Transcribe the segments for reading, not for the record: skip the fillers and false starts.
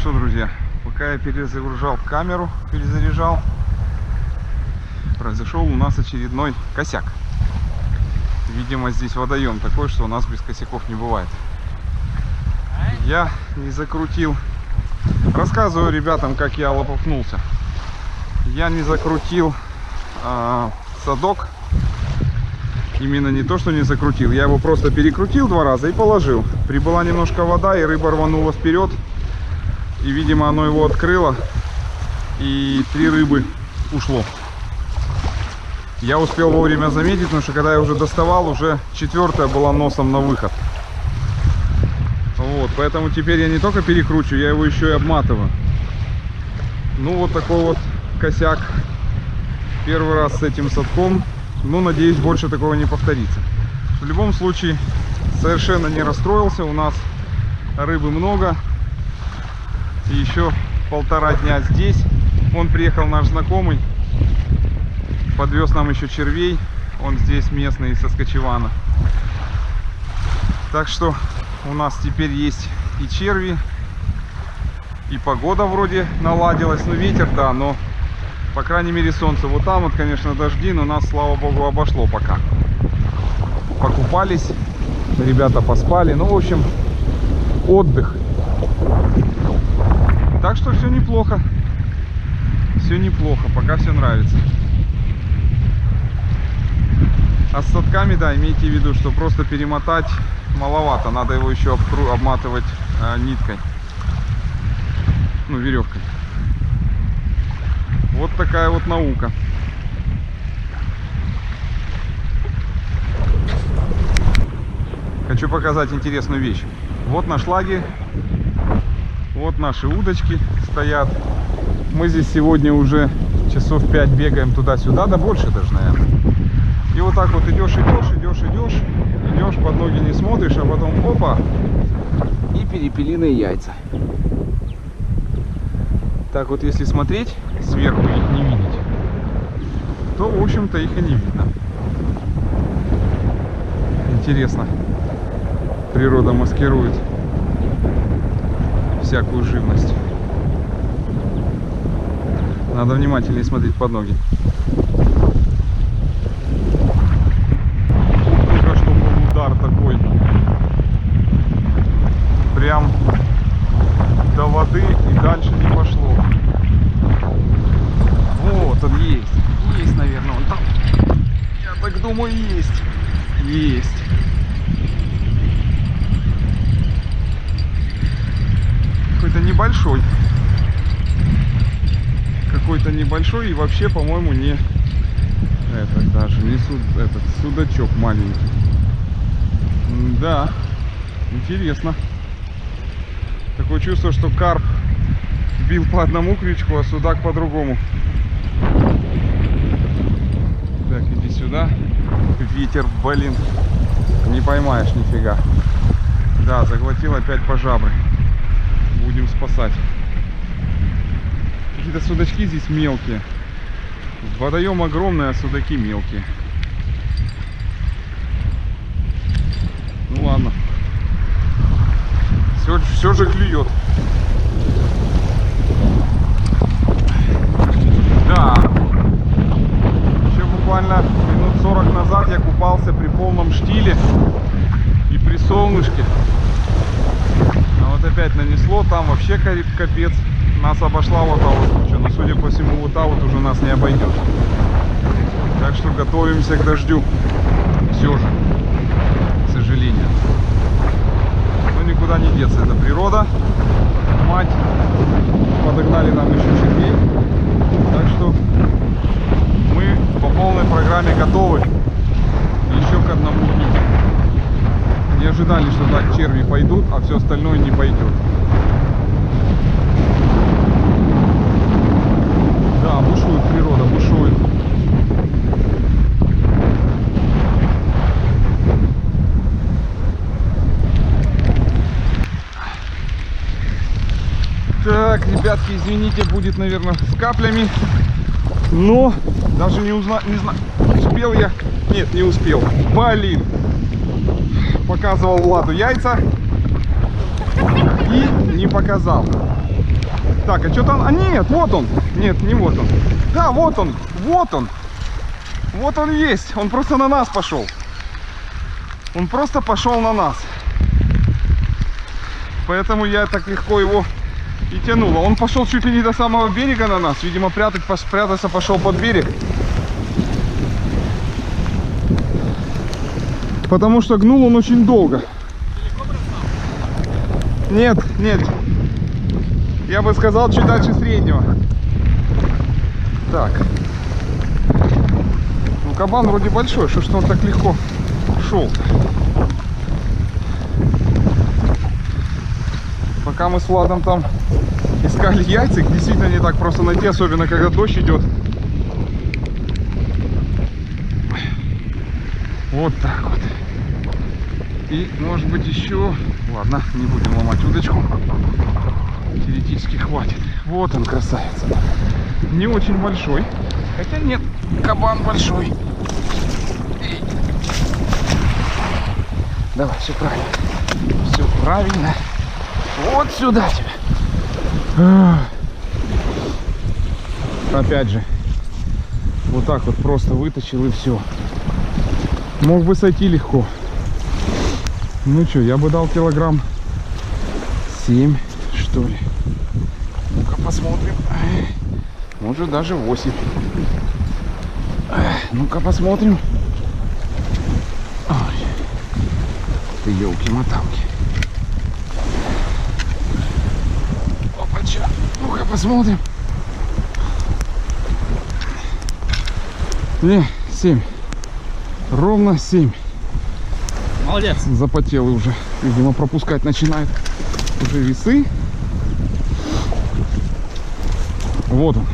что, друзья, пока я перезагружал камеру, перезаряжал, произошел у нас очередной косяк. Видимо, здесь водоем такой, что у нас без косяков не бывает. Я не закрутил. Рассказываю ребятам, как я лопухнулся. Я не закрутил садок. Именно не то, что не закрутил. Я его просто перекрутил 2 раза и положил. Прибыла немножко вода, и рыба рванула вперед. И, видимо, оно его открыло. И 3 рыбы ушло. Я успел вовремя заметить, потому что когда я уже доставал, уже 4-я была носом на выход. Вот, поэтому теперь я не только перекручиваю, я его еще и обматываю. Ну, вот такой вот косяк. Первый раз с этим садком. Ну, надеюсь, больше такого не повторится. В любом случае, совершенно не расстроился. У нас рыбы много. И еще 1,5 дня здесь. Он приехал, наш знакомый. Подвез нам еще червей. Он здесь местный, из Саскачевана. Так что у нас теперь есть и черви, и погода вроде наладилась. Ну, ветер, да, но по крайней мере солнце. Вот там вот, конечно, дожди, но нас, слава богу, обошло пока. Покупались, ребята поспали. Ну, в общем, отдых. Так что все неплохо. Все неплохо, пока все нравится. А с садками, да, имейте в виду, что просто перемотать маловато. Надо его еще обматывать ниткой. Ну, веревкой. Вот такая вот наука. Хочу показать интересную вещь. Вот наш лагерь. Вот наши удочки стоят. Мы здесь сегодня уже часов 5 бегаем туда-сюда, да больше даже, наверное. И вот так вот идешь, под ноги не смотришь, а потом опа, и перепелиные яйца. Так вот, если смотреть сверху, их не видеть, то, в общем-то, их и не видно. Интересно, природа маскирует всякую живность. Надо внимательнее смотреть под ноги. Удар такой прям до воды и дальше не пошло. Вот он есть, наверное, он там. Я так думаю, есть. Какой-то небольшой и вообще, по-моему, не этот даже не этот судачок маленький. Да, интересно. Такое чувство, что карп бил по одному крючку, а судак по другому. Так, иди сюда. Ветер, блин. Не поймаешь нифига. Да, заглотил опять по жабры. Будем спасать. Какие-то судачки здесь мелкие. Водоем огромный, а судаки мелкие. Ну ладно. Все же клюет. Да. Еще буквально минут 40 назад я купался при полном штиле и при солнышке. А вот опять нанесло. Там вообще капец. Нас обошла вот та вот куча. Но судя по всему, вот та вот уже нас не обойдет. Так что готовимся к дождю. Все же. К сожалению. Но никуда не деться, это природа, мать. Подогнали нам еще червей. Так что мы по полной программе готовы еще к одному дню. Не ожидали, что так черви пойдут, а все остальное не пойдет. Да, бушует природа, бушует. Так, ребятки, извините, будет, наверное, с каплями. Но даже не знаю, успел я. Нет, не успел. Блин. Показывал Владу яйца и не показал. Так, а что-то он... А нет, вот он. Нет, не вот он. Да, вот он. Вот он. Вот он есть. Он просто на нас пошел. Он просто пошел на нас. Поэтому я так легко его и тянул. А он пошел чуть ли не до самого берега на нас. Видимо, прятаться пошел под берег. Потому что гнул он очень долго. Нет, нет. Я бы сказал, чуть дальше среднего. Так. Ну, кабан вроде большой. Что он так легко шел? Пока мы с Владом там искали яйца, их действительно не так просто найти, особенно когда дождь идет. Вот так вот. И может быть еще... Ладно, не будем ломать удочку. Теоретически хватит. Вот он, красавец. Не очень большой. Хотя нет, кабан большой. Давай, все правильно. Все правильно. Вот сюда тебя. Опять же. Вот так вот просто вытащил и все. Мог бы сойти легко. Ну что, я бы дал килограмм 7, что ли. Ну-ка посмотрим. Может даже 8. Ну-ка посмотрим. Ой. Ты елки-моталки. Опача. Ну-ка посмотрим. Не, 7. Ровно 7. Молодец. Запотелый уже. Видимо, пропускать начинает уже весы. Вот он.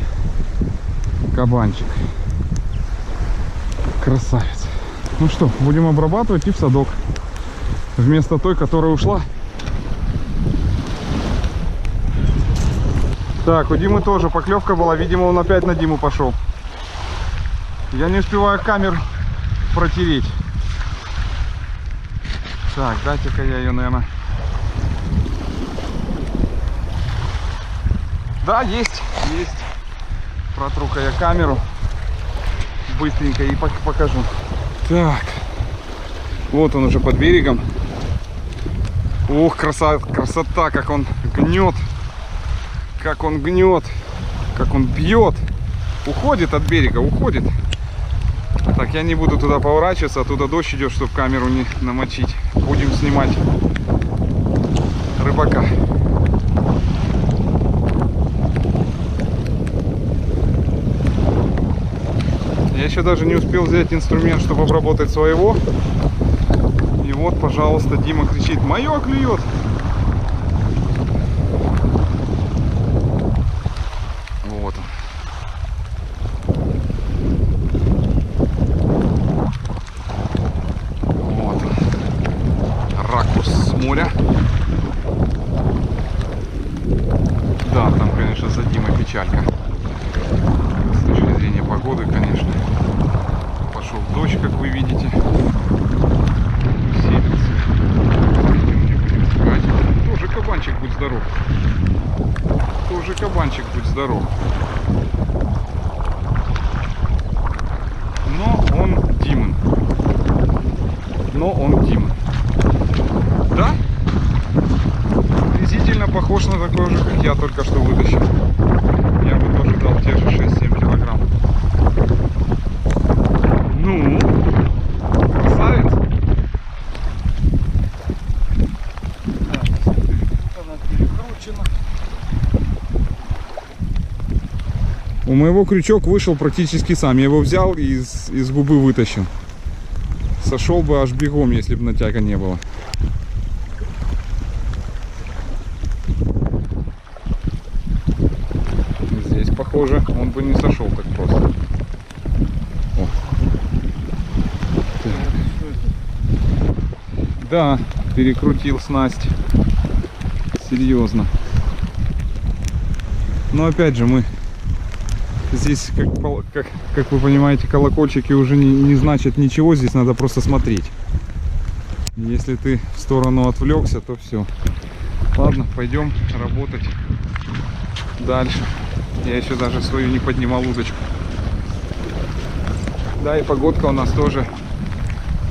Кабанчик. Красавец. Ну что, будем обрабатывать и в садок. Вместо той, которая ушла. Так, у Димы тоже поклевка была. Видимо, он опять на Диму пошел. Я не успеваю камеру протереть. Так, дайте-ка я ее, наверное. Да, есть. Протру-ка я камеру. Быстренько и покажу. Так. Вот он уже под берегом. Ух, красота, как он гнет. Как он гнет. Как он бьет. Уходит от берега, уходит. Так, я не буду туда поворачиваться, оттуда дождь идет, чтобы камеру не намочить. Будем снимать рыбака. Я еще даже не успел взять инструмент, чтобы обработать своего. И вот, пожалуйста, Дима кричит: «Мое клюет!» Вот он. С моря. Да, там, конечно, за Димой печалька. С точки зрения погоды, конечно. Пошел дождь, как вы видите. Усилился. Тоже кабанчик, будь здоров. Тоже кабанчик, будь здоров. Но он Димон. Да? Приблизительно похож на такой же, как я только что вытащил. Я бы тоже дал те же 6-7 килограмм. Ну, красавец. Она перекручена. У моего крючок вышел практически сам. Я его взял и из губы вытащил. Сошел бы аж бегом, если бы натяга не было. Здесь, похоже, он бы не сошел так просто. О. Да, перекрутил снасть. Серьезно. Но опять же мы здесь, как вы понимаете, колокольчики уже не значат ничего. Здесь надо просто смотреть. Если ты в сторону отвлекся, то все. Ладно, пойдем работать. дальше. Я еще даже свою не поднимал удочку. Да, и погодка у нас тоже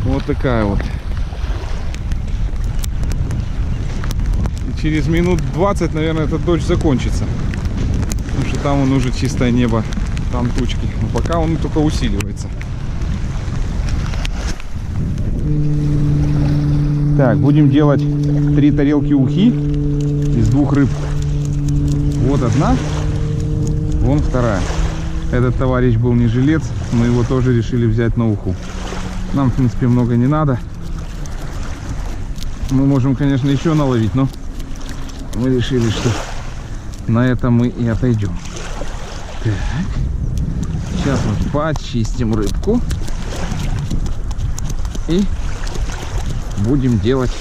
вот такая вот. И через минут 20, наверное, этот дождь закончится. Потому что там он уже чистое небо, там тучки. Но пока он только усиливается. Так, будем делать 3 тарелки ухи из 2 рыб. Вот одна, вон вторая. Этот товарищ был не жилец, мы его тоже решили взять на уху. Нам, в принципе, много не надо. Мы можем, конечно, еще наловить, но мы решили, что на этом мы и отойдем. Так. Сейчас мы почистим рыбку и будем делать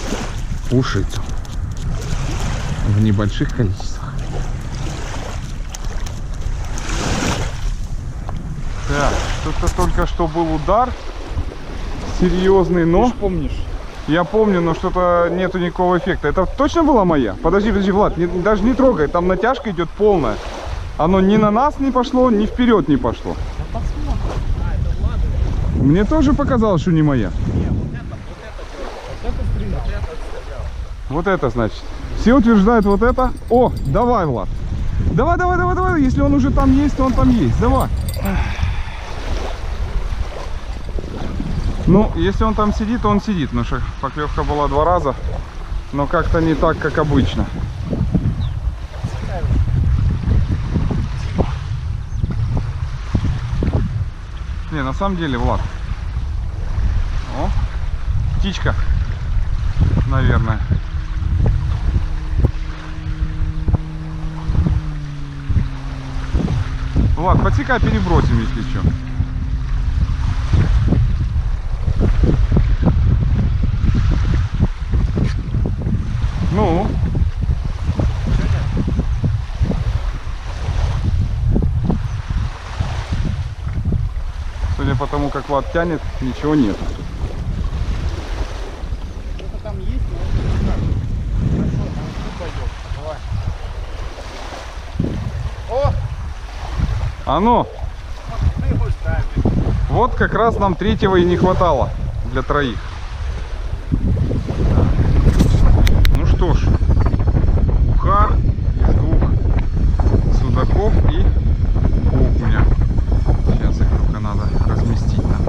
ушицу в небольших количествах. Так, что-то только что был удар серьезный, но... Ты ж помнишь? Я помню, но что-то нету никакого эффекта. Это точно была моя? Подожди, Влад, даже не трогай, там натяжка идет полная. Оно ни на нас не пошло, ни вперед не пошло. Мне тоже показалось, что не моя. Вот это значит. Все утверждают вот это. О, давай, Влад. Давай, давай, давай, давай. Если он уже там есть, то он там есть. Давай. Ну, если он там сидит, то он сидит. Потому что поклевка была 2 раза. Но как-то не так, как обычно. Не, на самом деле, Влад. О, птичка. Наверное. Влад, подсекай, перебросим, если что. Ну. Судя по тому, как Влад тянет, ничего нет. Что-то там есть, но не знаю. Хорошо, давай. О! А ну! Вот как раз нам 3-го и не хватало для 3. Ну что ж, уха из 2 судаков и окуня. Сейчас их только надо разместить нам.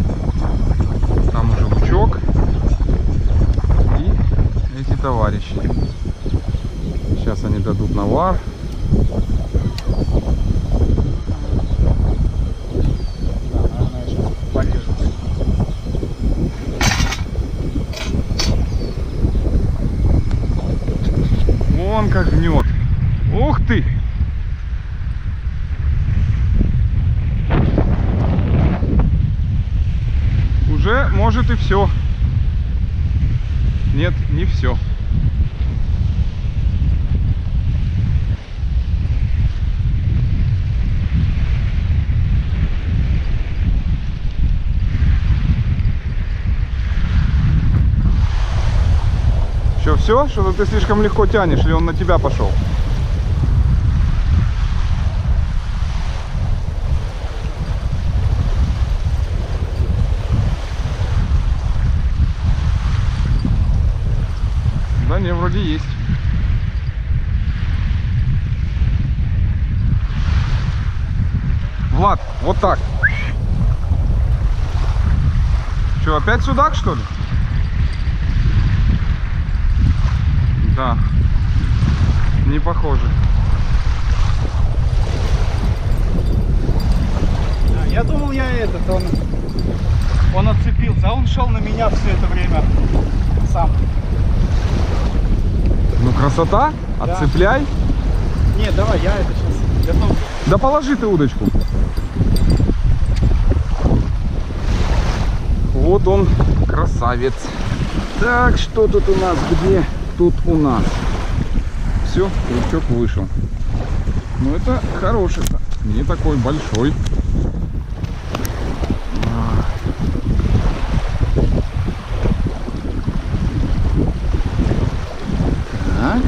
Там уже лучок и эти товарищи. Сейчас они дадут навар. Вон как гнет. Ух ты! Уже может и все. Нет, не все. Все? Что-то ты слишком легко тянешь, или он на тебя пошел? Да не, вроде есть. Влад, вот так. Что, опять судак, что ли? Да, не похоже. Я думал, он отцепился, а он шел на меня все это время сам. Ну красота, Да. Отцепляй. Не, давай, я это сейчас готов. Да положи ты удочку. Вот он, красавец. Так, что тут у нас? Где тут у нас? Все, крючок вышел. Ну это хороший, не такой большой. Так.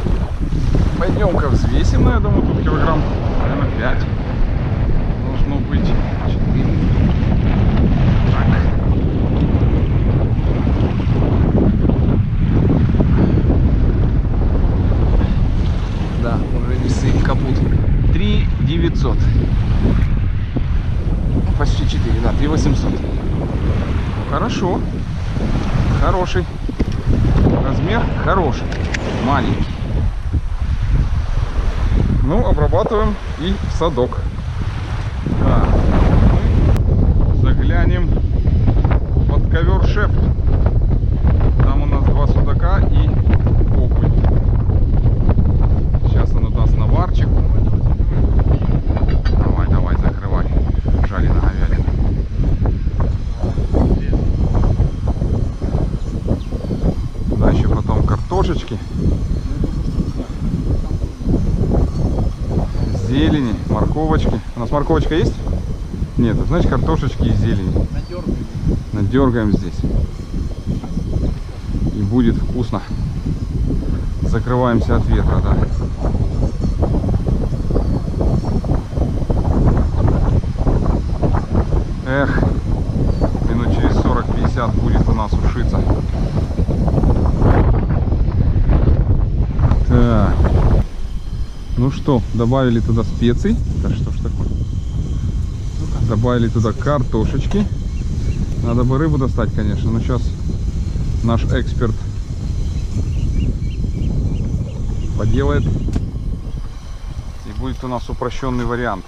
Пойдем-ка взвесим, ну, я думаю, тут килограмм 5. Должно быть 4. Так. Да, уже весы капут. 3 900. Почти 4, да, 3 800. Хорошо. Хороший. Размер хороший. Маленький. Ну, обрабатываем и в садок. Да. Заглянем под ковер шеф. Там у нас 2 судака и окунь. Сейчас он даст наварчик. Давай, давай, закрывай. Жареная говядина. Туда еще потом картошечки. Зелени, морковочки. У нас морковочка есть? Нет, значит картошечки и зелени. Надергаем здесь. И будет вкусно. Закрываемся от ветра, да. Эх, минут через 40-50 будет у нас ушиться. Так. Ну что, добавили туда специй. Да что ж такое? Добавили туда картошечки. Надо бы рыбу достать, конечно. Но сейчас наш эксперт поделает. И будет у нас упрощенный вариант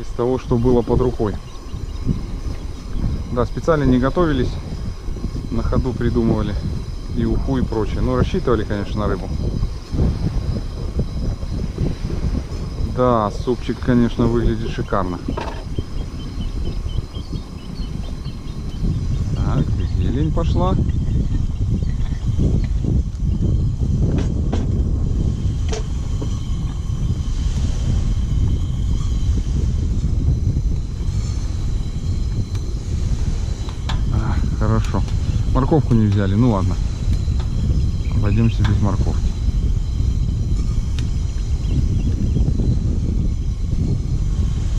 из того, что было под рукой. Да, специально не готовились. На ходу придумывали и уху и прочее. Но рассчитывали, конечно, на рыбу. Да, супчик, конечно, выглядит шикарно. Так, зелень пошла. Хорошо. Морковку не взяли, ну ладно. Обойдемся без морковки.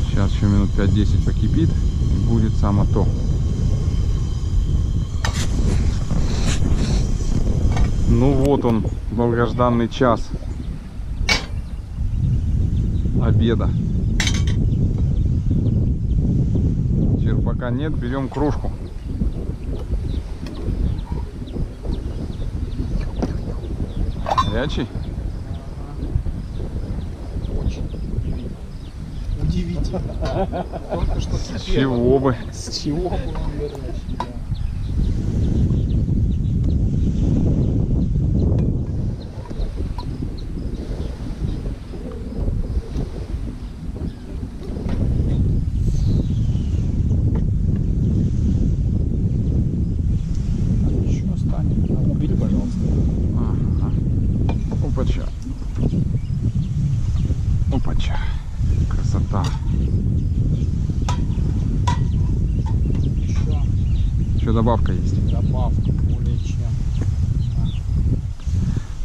Сейчас еще минут 5-10 покипит и будет само то. Ну вот он, долгожданный час обеда. Черпака нет, берем кружку. Горячий? Удивительно. Только что С чего бы? С чего бы он горячий, да. Еще станет. Убери, пожалуйста. Ага. Опача. Опача. Красота. Еще добавка есть. Добавка более чем.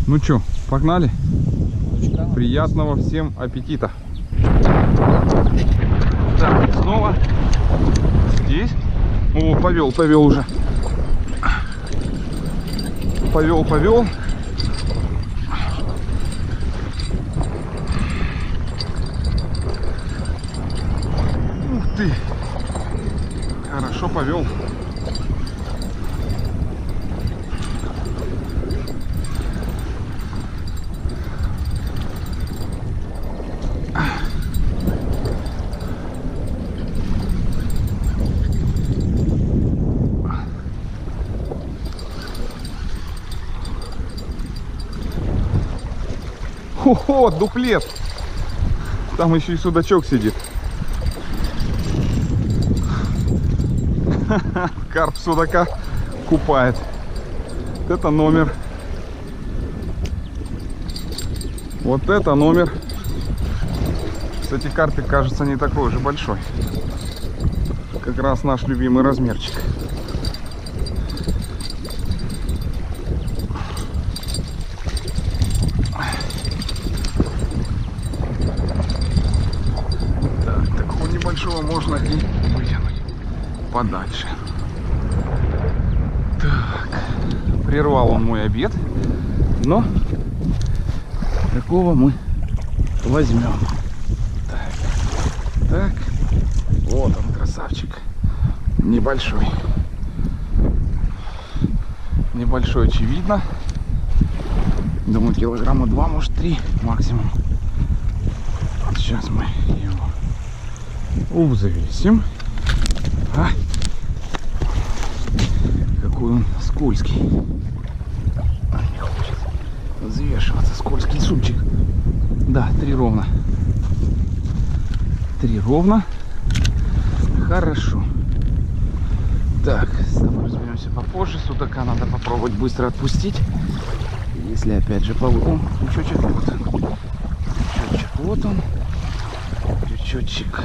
Ну что, погнали? Точка. Приятного всем аппетита. Так, снова здесь. О, повел уже. Повел. Ух ты. Хорошо повел. Хо-хо, дуплет. Там еще и судачок сидит. Карп судака купает. Вот это номер. Вот это номер. Кстати, карпик кажется не такой уже большой. Как раз наш любимый размерчик. подальше. Так, прервал он мой обед, но какого мы возьмем. Так, так, вот он, красавчик, небольшой, небольшой, очевидно. Думаю, килограмма 2, может 3 максимум. Сейчас мы его взвесим. А, какой он скользкий. Не хочет взвешиваться, скользкий сумчик. Да, 3 ровно. 3 ровно. Хорошо. Так, с тобой разберемся попозже. Судака надо попробовать быстро отпустить. Если опять же получим. Крючочек вот он. Крючочек вот он. Крючочек.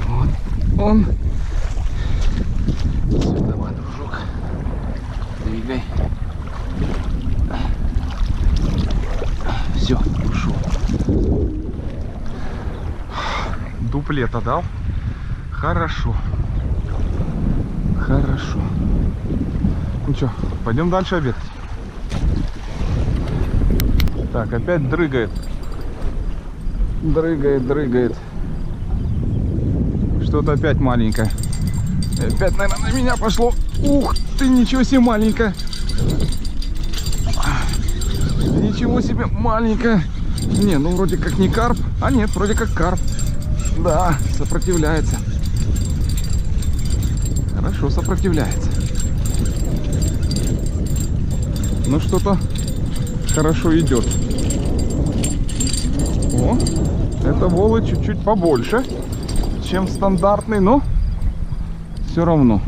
Вот он. Все, давай, дружок. Двигай. Все, ушел. Дуплета дал. Хорошо. Хорошо. Ну что, пойдем дальше обедать. Так, опять дрыгает. Дрыгает. Что-то опять маленькое. Опять, наверное, на меня пошло. Ух ты, ничего себе маленькое. Ничего себе маленькое. Не, ну вроде как не карп. А нет, вроде как карп. Да, сопротивляется. Хорошо сопротивляется. Ну что-то хорошо идет. О, это волы чуть-чуть побольше, чем стандартный, но все равно.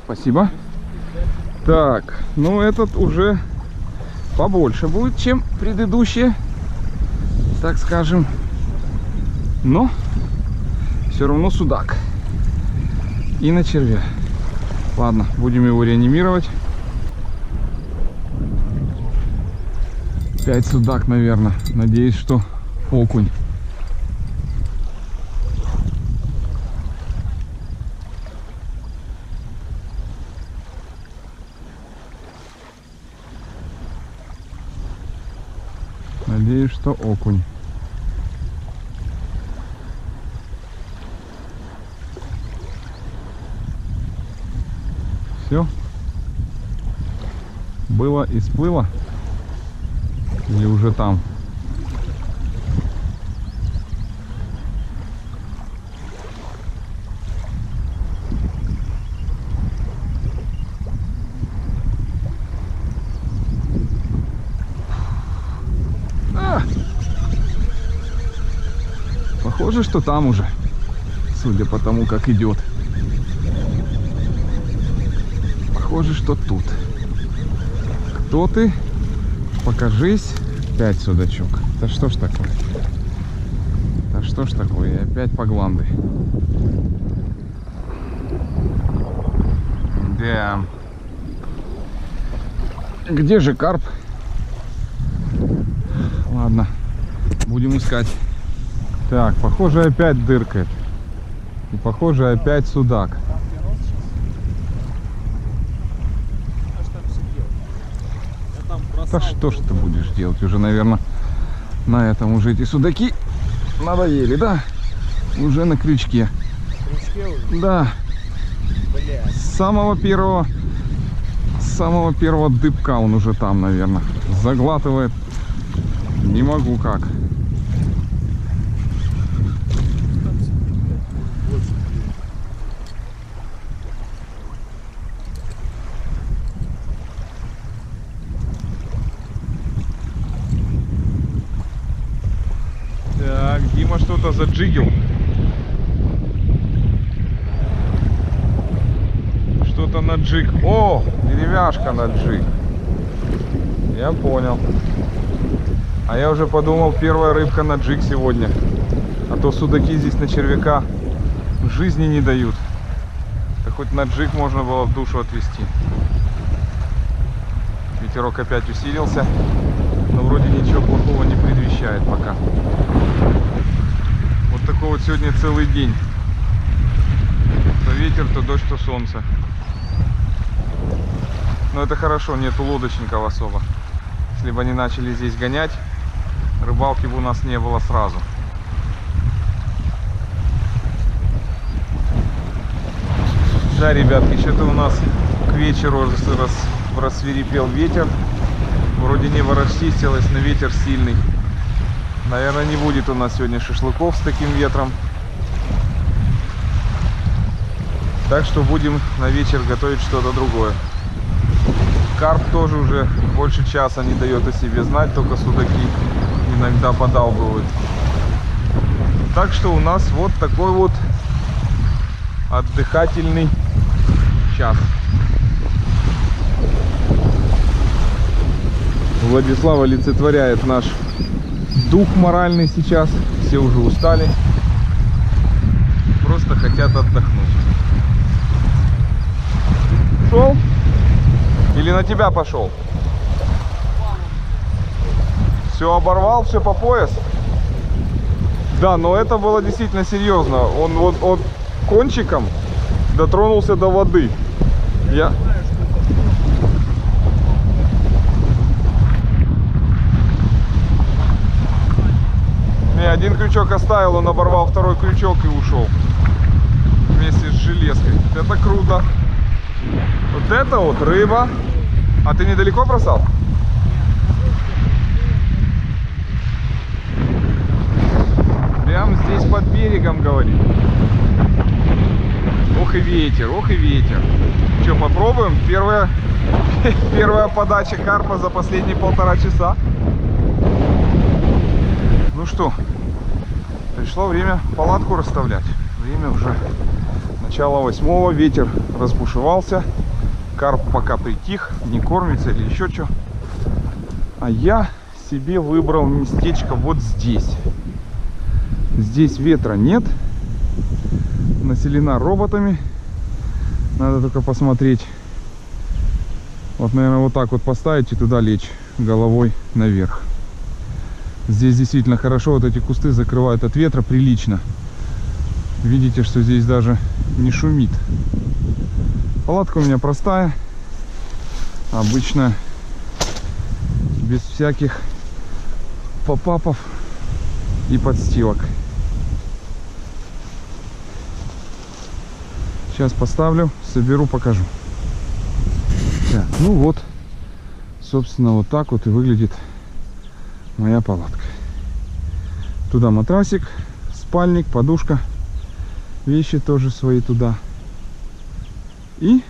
Спасибо. Так, ну этот уже побольше будет, чем предыдущие, так скажем. Но все равно судак. И на червя. Ладно, будем его реанимировать. 5 судак, наверное. Надеюсь, что окунь. Надеюсь, что окунь. Все. Было и сплыло. Или уже там? Похоже, что там уже, судя по тому, как идет. Похоже, что тут. Кто ты? Покажись. 5 судачок. Да что ж такое? Да что ж такое? И опять по гланды. Да. Где же карп? Ладно, будем искать. Так, похоже, опять дыркает. И похоже, опять судак. Да что ж ты будешь делать? Уже, наверное, на этом уже эти судаки надоели, да? Уже на крючке. Крючке уже? Да. Блядь. С самого первого дыбка он уже там, наверное. Заглатывает. Не могу как. Так, Дима что-то заджигил. Что-то на джиг. О, деревяшка на джиг. Я понял. А я уже подумал, первая рыбка на джиг сегодня. А то судаки здесь на червяка жизни не дают. Да хоть на джиг можно было в душу отвезти. Ветерок опять усилился, но вроде ничего плохого не предвещает пока. Вот такой вот сегодня целый день. То ветер, то дождь, то солнце. Но это хорошо, нету лодочников особо. Если бы они начали здесь гонять, рыбалки бы у нас не было сразу. Да, ребятки, что-то у нас к вечеру рассвирепел ветер. Вроде небо расчистилось, но ветер сильный. Наверное, не будет у нас сегодня шашлыков с таким ветром. Так что будем на вечер готовить что-то другое. Карп тоже уже больше часа не дает о себе знать, только судаки иногда подалбывают. Так что у нас вот такой вот отдыхательный час. Владислав олицетворяет наш дух моральный сейчас. Все уже устали. Просто хотят отдохнуть. Шел? Или на тебя пошел? Все оборвал, все по пояс? Да, но это было действительно серьезно. Он вот кончиком дотронулся до воды. Не, один крючок оставил, он оборвал второй крючок и ушел. Вместе с железкой. Это круто. Вот это вот рыба. А ты недалеко бросал? Прям здесь под берегом, говорит. Ох и ветер, ох и ветер. Что, попробуем? Первая подача карпа за последние 1,5 часа. Ну что, пришло время палатку расставлять. Время уже начало 8-го, ветер разбушевался. Карп пока притих, не кормится или еще что. А я себе выбрал местечко вот здесь. Здесь ветра нет. Населена роботами. Надо только посмотреть. Вот, наверное, вот так вот поставить и туда лечь головой наверх. Здесь действительно хорошо. Вот эти кусты закрывают от ветра прилично. Видите, что здесь даже не шумит. Палатка у меня простая. Обычно без всяких попапов и подстилок. Сейчас поставлю, соберу, покажу. Так, ну вот, собственно, вот так вот и выглядит моя палатка. Туда матрасик, спальник, подушка, вещи тоже свои туда. И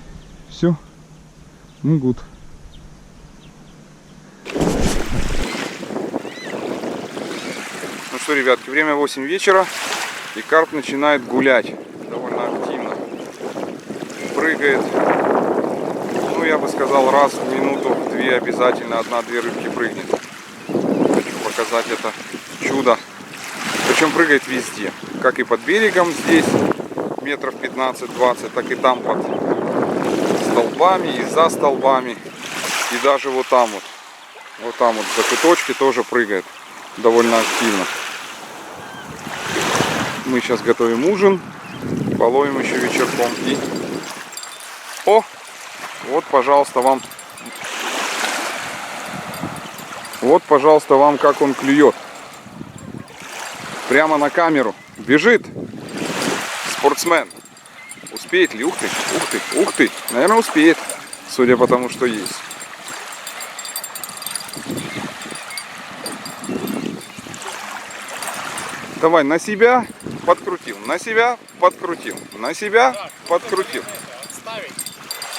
все. Ну, гуд. Ну что, ребятки, время 8 вечера, и карп начинает гулять довольно активно. Прыгает, ну, я бы сказал, раз в минуту, в 2 обязательно 1-2 рыбки прыгнет. Хочу показать это чудо. Причем прыгает везде, как и под берегом здесь, метров 15-20, так и там под столбами и за столбами, и даже вот там вот в закуточке тоже прыгает довольно активно. Мы сейчас готовим ужин, половим еще вечерком и... О! Вот, пожалуйста, вам... Вот, пожалуйста, вам как он клюет. Прямо на камеру. Бежит. Спортсмен. Успеет ли? Ух ты, ух ты, ух ты. Наверное, успеет, судя по тому, что есть. Давай, на себя подкрутил, на себя подкрутил, на себя подкрутил. Отставить.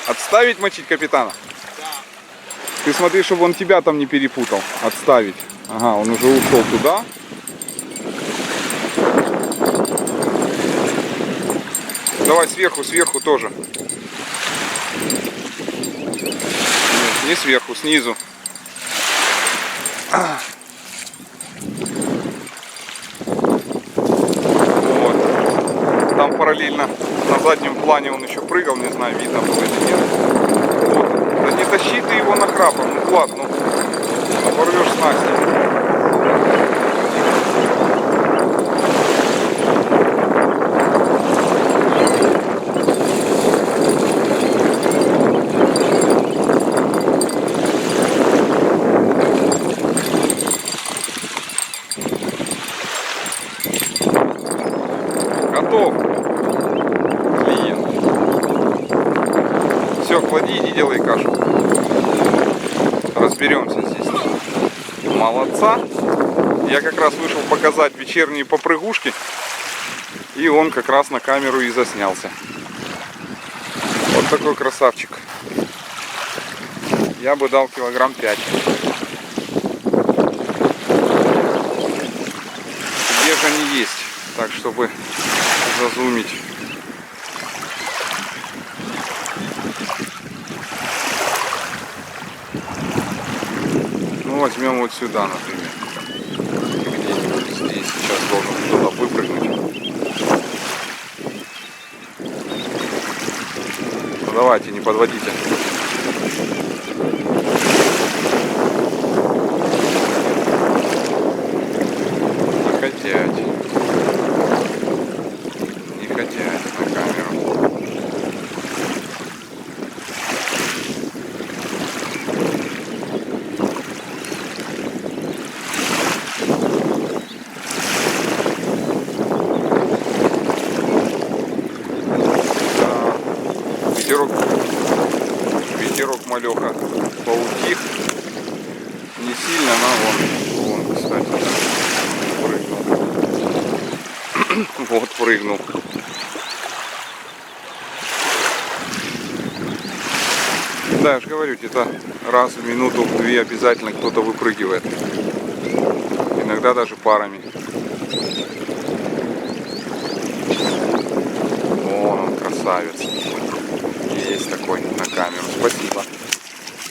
Отставить мочить капитана? Да. Ты смотри, чтобы он тебя там не перепутал. Отставить. Ага, он уже ушел туда. Давай сверху, сверху тоже. Нет, не сверху, снизу. Вот. Там параллельно на заднем плане он еще прыгал, не знаю, видно было или нет. Вот. Да не тащи ты его нахрапом, ну Влад, ну порвешь снасти. Готов. Клиент. Все, клади, иди делай кашу. Разберемся здесь. Молодца. Я как раз вышел показать вечерние попрыгушки. И он как раз на камеру и заснялся. Вот такой красавчик. Я бы дал килограмм 5. Где же они есть? Так, чтобы зазумить. Ну, возьмем вот сюда, например. Где-нибудь здесь сейчас должен кто-то выпрыгнуть. Ну, давайте, не подводите. Не хотят. Не хотят на камеру. Ветерок малеха поутих. Не сильно, но вон, кстати, прыгнул. Вот прыгнул. Да, я же говорю, где-то раз в минуту-две обязательно кто-то выпрыгивает. Иногда даже парами. Вон он, красавец. Есть такой на камеру. Спасибо.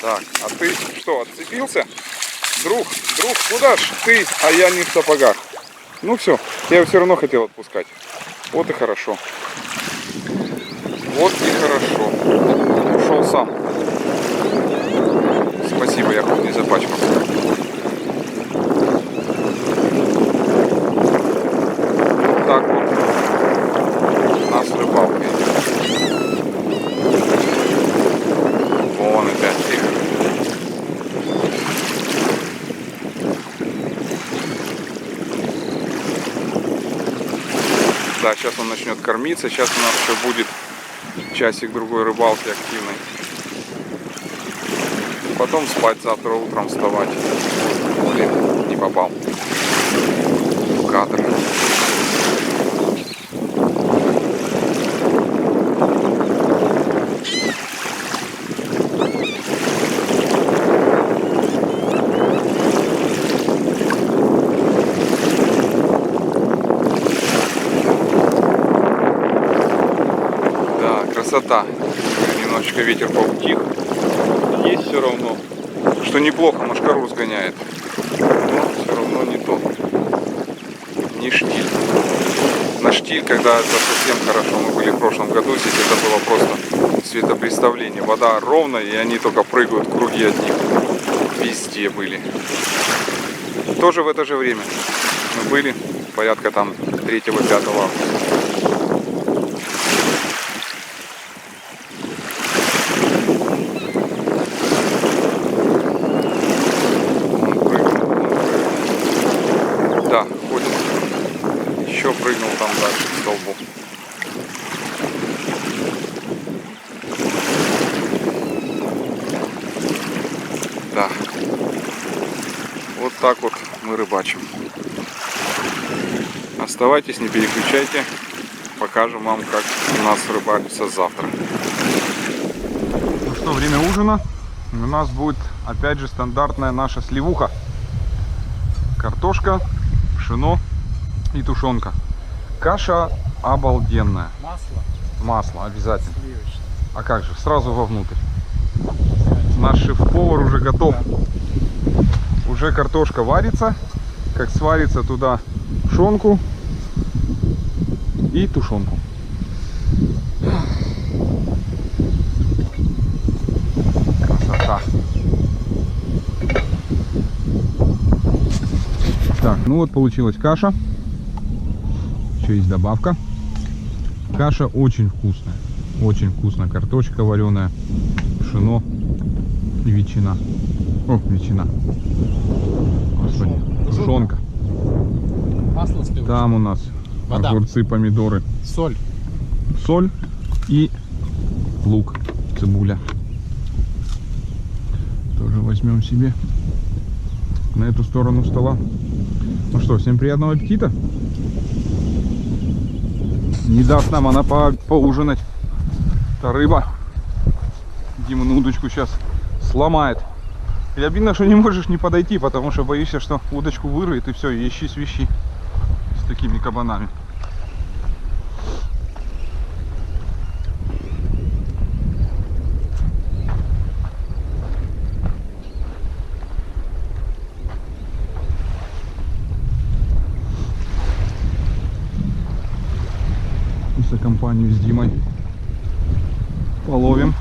Так, а ты что, отцепился? Друг, куда ж ты, а я не в сапогах? Ну все, я его все равно хотел отпускать. Вот и хорошо. Вот и хорошо. Ушел сам. Спасибо, я хоть не запачкался. Вот так вот у нас рыбалка идет. Вон опять тихо. Да, сейчас он начнет кормиться. Сейчас у нас еще будет часик-другой рыбалки активной. Потом спать, завтра утром вставать. Блин, не попал в кадр. Да, красота. Немножечко ветер поутих. Есть все равно, что неплохо, мошкару сгоняет, но все равно не то, не штиль. На штиль, когда это совсем хорошо, мы были в прошлом году, здесь это было просто светопреставление, вода ровная, и они только прыгают, круги от них, везде были. Тоже в это же время мы были, порядка там 3-5 августа. Прыгнул там дальше к столбу. Да. Вот так вот мы рыбачим. Оставайтесь, не переключайте. Покажем вам, как у нас рыбачится завтра. Ну что, время ужина. У нас будет опять же стандартная наша сливуха. Картошка, пшено и тушенка. Каша обалденная. Масло. Масло обязательно. Сливочное. А как же, сразу вовнутрь. Наш шеф-повар уже готов. Да. Уже картошка варится. Как сварится туда пшенку и тушенку. Красота. Так, ну вот получилась каша. Еще есть добавка. Каша очень вкусная. Очень вкусная. Картошка вареная, пшено и ветчина. О, ветчина. Господи, тушенка. Масло сливочное. Там у нас Вода. огурцы, помидоры, Соль. соль и лук, цибуля. Тоже возьмем себе на эту сторону стола. Ну что, всем приятного аппетита. Не даст нам она поужинать. Та рыба Димину удочку сейчас сломает. И обидно, что не можешь не подойти, потому что боишься, что удочку вырвет и все, и ищи свищи с такими кабанами. И за компанию с Димой половим.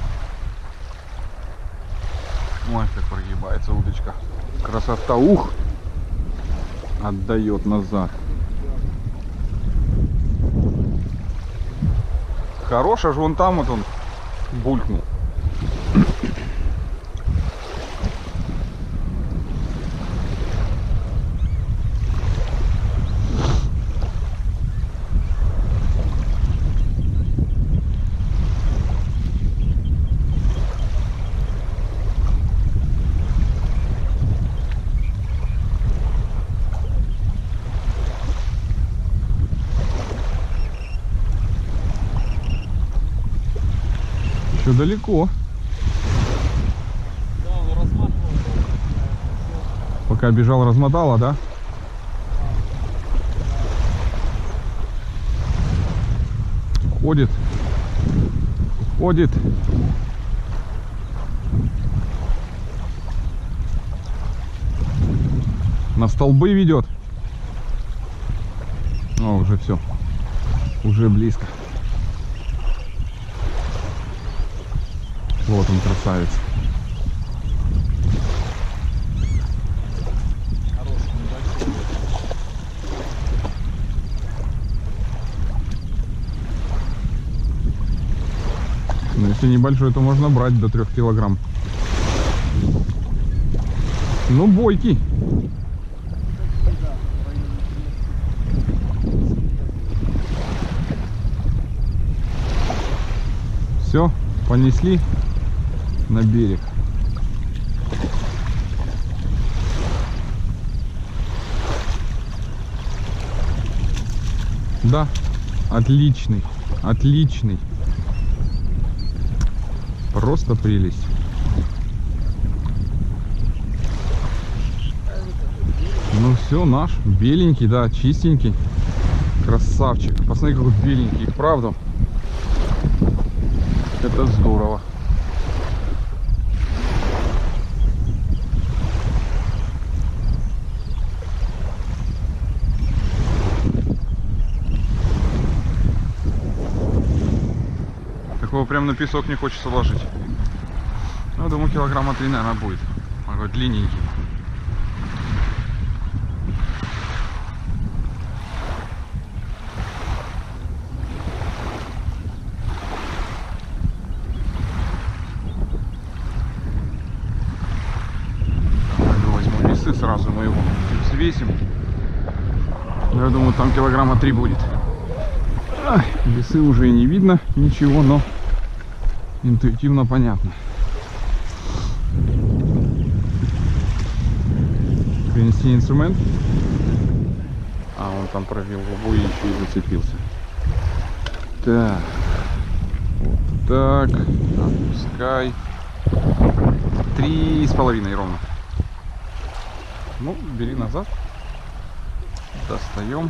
Ой, как прогибается удочка. Красота, ух! Отдает назад. Хорош, аж вон там вот он булькнул. Еще далеко. Да, он разматывал. Пока бежал, размотала, да? Уходит. Уходит. На столбы ведет. О, уже все. Уже близко. Вот он, красавец. Хороший, небольшой. Но если небольшой, то можно брать до 3 килограмм. Ну, бойкий. Все, понесли на берег. Да, отличный, отличный. Просто прелесть. Ну все, наш беленький, да, чистенький. Красавчик. Посмотри, какой беленький, правда? Это здорово. Такого прям на песок не хочется ложить. Ну, думаю, килограмма 3, наверное, будет. Такой длинненький. Пойду возьму весы сразу, мы его взвесим. Я думаю, там килограмма 3 будет. Ай, весы уже и не видно ничего, но интуитивно понятно. Принести инструмент. А, он там пробил губу и еще и зацепился. Так. Вот так. Опускай. 3,5 ровно. Ну, бери назад. Достаем.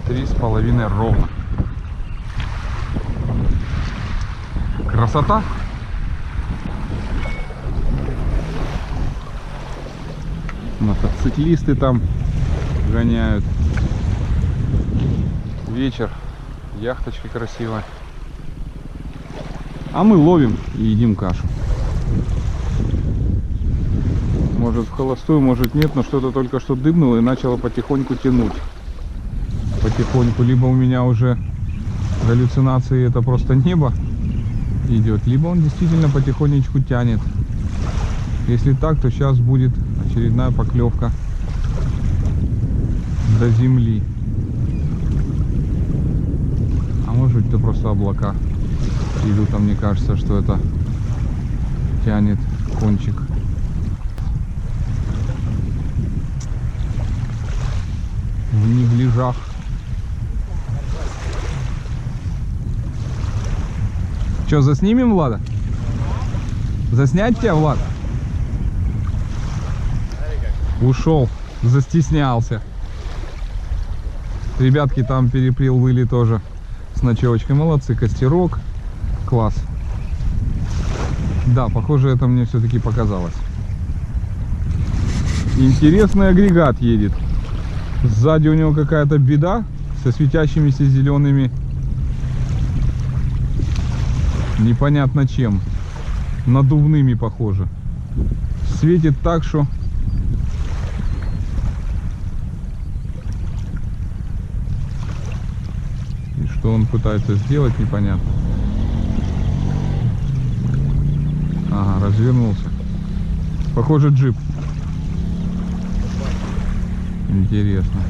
3,5 ровно. Красота. Мотоциклисты там гоняют. Вечер. Яхточка красивая. А мы ловим и едим кашу. Может в холостую, может нет, но что-то только что дыбнуло и начало потихоньку тянуть. Потихоньку. Либо у меня уже галлюцинации, это просто небо идет, либо он действительно потихонечку тянет. Если так, то сейчас будет очередная поклевка до земли. А может это просто облака идут, а мне кажется, что это тянет кончик. В неглижах. Че, заснимем Влада? Заснять тебя, Влад? Ушел, застеснялся. Ребятки там переплыли тоже с ночевочкой. Молодцы, костерок. Класс. Да, похоже, это мне все-таки показалось. Интересный агрегат едет. Сзади у него какая-то беда со светящимися зелеными, непонятно чем, надувными похоже. Светит так, что и что он пытается сделать, непонятно. Ага, развернулся. Похоже, джип. Интересно.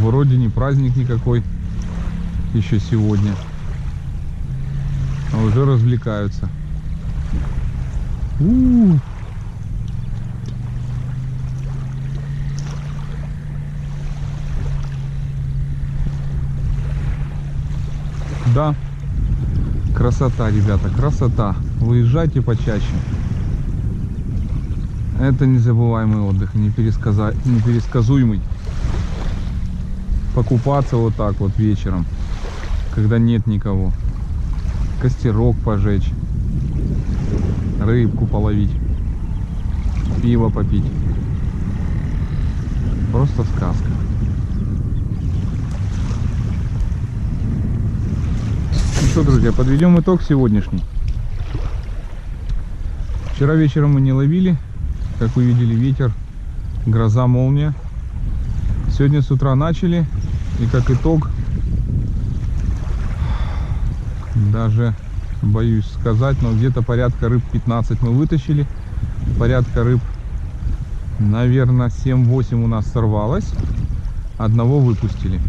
Вроде не праздник никакой еще сегодня, а уже развлекаются. Да, красота, ребята, красота. Выезжайте почаще. Это незабываемый отдых, непересказуемый. Покупаться вот так вот вечером, когда нет никого. Костерок пожечь, рыбку половить, пиво попить. Просто сказка. Ну что, друзья, подведем итог сегодняшний. Вчера вечером мы не ловили, как вы видели, ветер, гроза, молния. Сегодня с утра начали, и как итог, даже боюсь сказать, но где-то порядка рыб 15 мы вытащили. Порядка рыб, наверное, 7-8 у нас сорвалось. Одного выпустили.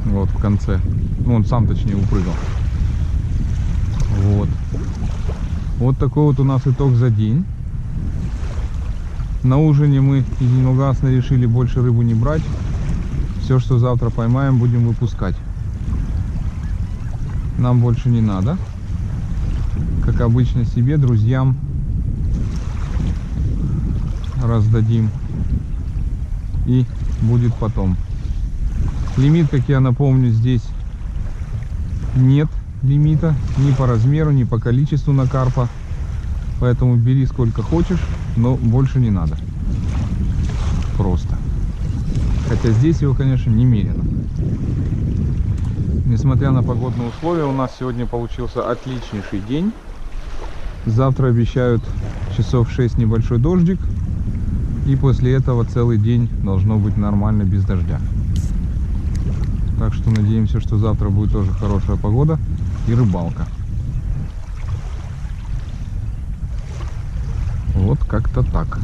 Вот в конце. Ну, он сам, точнее, упрыгал. Вот. Вот такой вот у нас итог за день. На ужине мы единогласно решили больше рыбу не брать. Все, что завтра поймаем, будем выпускать. Нам больше не надо. Как обычно, себе, друзьям раздадим. И будет потом. Лимит, как я напомню, здесь нет лимита. Ни по размеру, ни по количеству на карпа. Поэтому бери сколько хочешь, но больше не надо. Просто. Хотя здесь его, конечно, немерено. Несмотря на погодные условия, у нас сегодня получился отличнейший день. Завтра обещают часов 6 небольшой дождик. И после этого целый день должно быть нормально, без дождя. Так что надеемся, что завтра будет тоже хорошая погода и рыбалка. Вот как-то так.